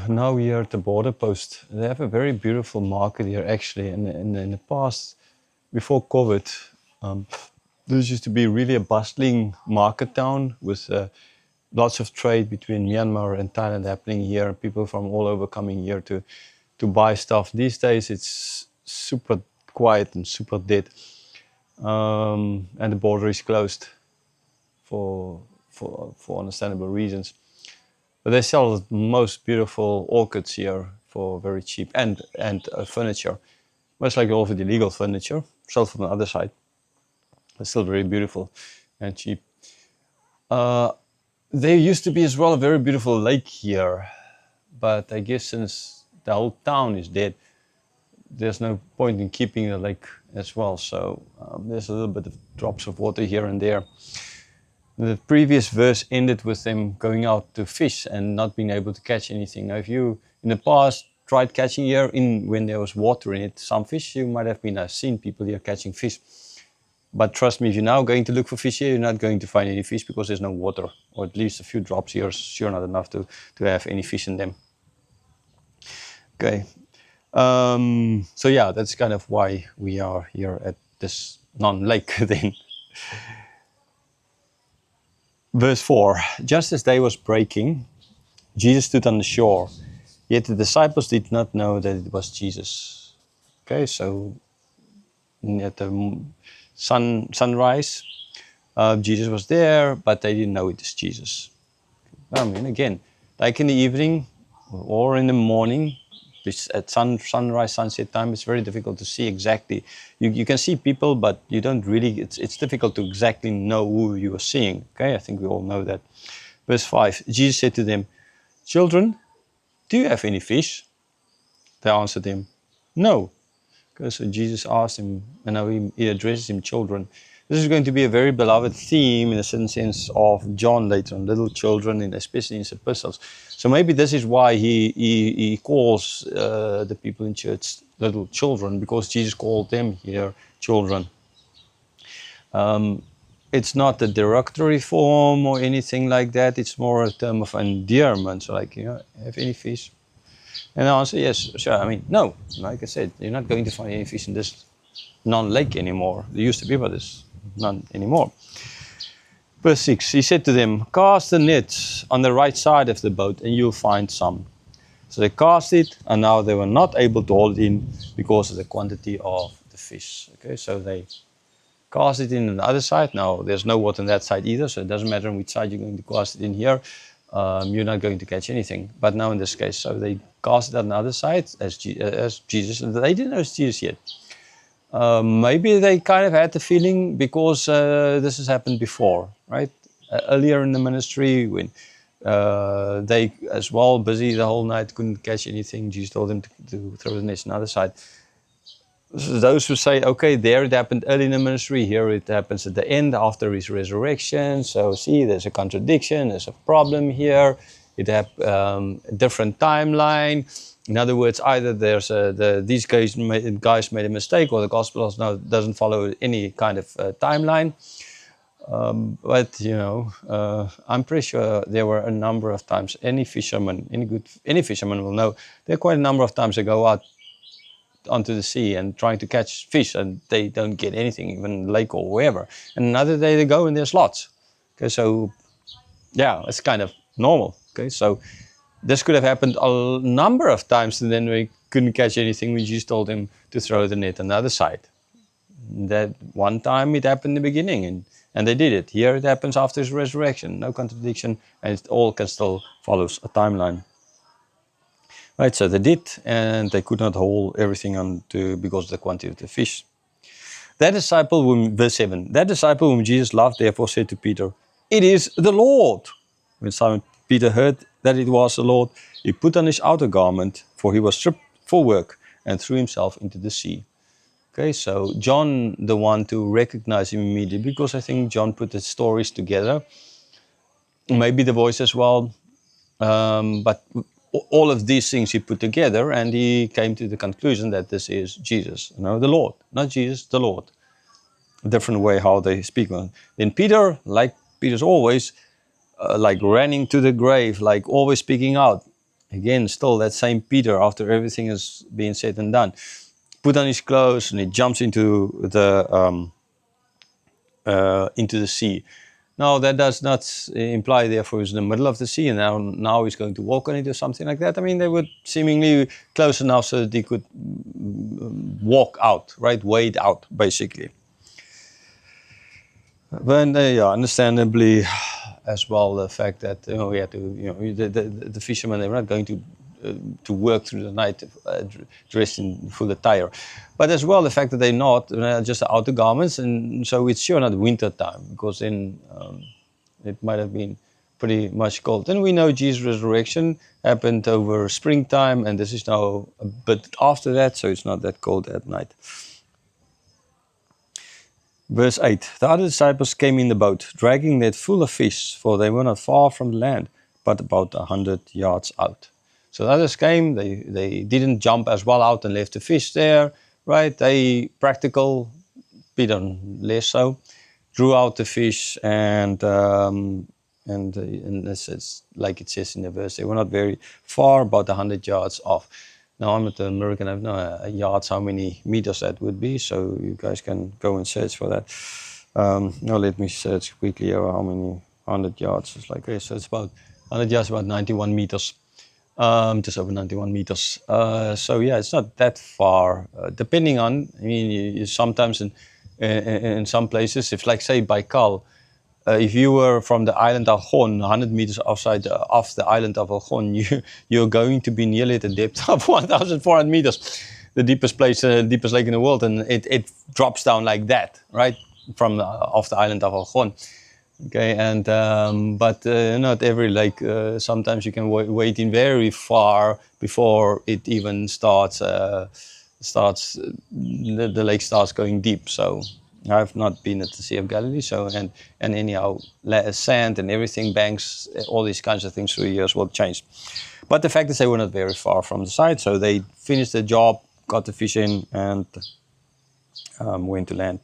now we are at the border post. They have a very beautiful market here, actually. And in the past, before COVID, this used to be really a bustling market town with lots of trade between Myanmar and Thailand happening here. People from all over coming here to buy stuff. These days, it's super quiet and super dead, and the border is closed for understandable reasons. But they sell the most beautiful orchids here for very cheap, and furniture, most likely all of the illegal furniture, sold from the other side. But still very beautiful and cheap. There used to be as well a very beautiful lake here, but I guess since the whole town is dead, there's no point in keeping the lake as well. So there's a little bit of drops of water here and there. The previous verse ended with them going out to fish and not being able to catch anything. Now, if you in the past tried catching here when there was water in it, some fish, you might have seen people here catching fish. But trust me, if you're now going to look for fish here, you're not going to find any fish because there's no water, or at least a few drops here is sure not enough to have any fish in them. Okay. So yeah, that's kind of why we are here at this non-lake then. Verse 4, just as day was breaking, Jesus stood on the shore, yet the disciples did not know that it was Jesus. Okay, so at the sunrise, Jesus was there, but they didn't know it is Jesus. I mean, again, like in the evening or in the morning, at sunrise, sunset time, it's very difficult to see exactly. You can see people, but you don't really, it's difficult to exactly know who you are seeing. Okay, I think we all know that. Verse 5, Jesus said to them, "Children, do you have any fish?" They answered him, "No." Okay, so Jesus asked him, and now he addresses him, children. This is going to be a very beloved theme in a certain sense of John later on, little children, and especially in his epistles. So maybe this is why he calls the people in church little children, because Jesus called them here children. It's not a derogatory form or anything like that. It's more a term of endearment. So like, have any fish? And the answer, yes, sure. I mean, no. Like I said, you're not going to find any fish in this non-lake anymore. There used to be, but there's none anymore. Verse 6, he said to them, "Cast the nets on the right side of the boat and you'll find some." So they cast it, and now they were not able to hold it in because of the quantity of the fish. Okay, so they cast it in on the other side. Now there's no water on that side either, so it doesn't matter on which side you're going to cast it in here. You're not going to catch anything. But now in this case, so they cast it on the other side as Jesus, and they didn't know it's Jesus yet. Maybe they kind of had the feeling because this has happened before, right? Earlier in the ministry, when they as well busy the whole night, couldn't catch anything, Jesus told them to throw the nets on the other side. So those who say, okay, there it happened early in the ministry, here it happens at the end after his resurrection. So see, there's a contradiction, there's a problem here. It has a different timeline. In other words, either there's these guys made a mistake, or the gospel now doesn't follow any kind of timeline. But I'm pretty sure there were a number of times. Any fisherman will know there are quite a number of times they go out onto the sea and trying to catch fish, and they don't get anything, even lake or wherever. And another day they go and there's lots. Okay, so yeah, it's kind of normal. Okay, so this could have happened a number of times, and then we couldn't catch anything. We just told him to throw the net on the other side. That one time it happened in the beginning, and they did it. Here it happens after his resurrection. No contradiction, and it all can still follows a timeline. Right, so they did, and they could not hold everything because of the quantity of the fish. Verse 7, that disciple whom Jesus loved therefore said to Peter, "It is the Lord." When Simon Peter heard that it was the Lord, he put on his outer garment, for he was stripped for work, and threw himself into the sea. Okay, so John, the one to recognize him immediately, because I think John put the stories together, maybe the voice as well, but all of these things he put together, and he came to the conclusion that this is Jesus, the Lord, not Jesus, the Lord. A different way how they speak. Then Peter, like Peter's always, like running to the grave, like always speaking out. again, still that same Peter, after everything has been said and done, put on his clothes and he jumps into the sea. Now, that does not imply, therefore, he's in the middle of the sea and now he's going to walk on it or something like that. I mean, they were seemingly close enough so that he could walk out, right? Wade out, basically. But understandably, as well, the fact that we had to, the fishermen, they were not going to work through the night dressed in full attire, but as well the fact that they're not just outer garments, and so it's sure not winter time, because then it might have been pretty much cold. And we know Jesus' resurrection happened over springtime, and this is now a bit after that, so it's not that cold at night. Verse 8, the other disciples came in the boat, dragging net full of fish, for they were not far from the land, but about 100 yards out. So the others came, they didn't jump as well out and left the fish there, right? They, practical, Peter less so, drew out the fish, and this is, like it says in the verse, they were not very far, about 100 yards off. Now, I'm not an American, I have no yards, how many meters that would be, so you guys can go and search for that. Now let me search quickly how many 100 yards. It's like, okay, so it's about 100 yards, about 91 meters. Just over 91 meters. So yeah, it's not that far. Depending on, I mean, you sometimes in some places, if like say Baikal, if you were from the island of Algon, 100 meters off the island of Algon, you're going to be nearly at the depth of 1,400 meters, the deepest place, deepest lake in the world, and it drops down like that, right, from off the island of Algon. Okay, and but not every lake. Sometimes you can wait in very far before it even starts. The lake starts going deep. So I've not been at the Sea of Galilee. So and anyhow, sand and everything, banks, all these kinds of things through the years will change. But the fact is, they were not very far from the side. So they finished the job, got the fish in, and went to land.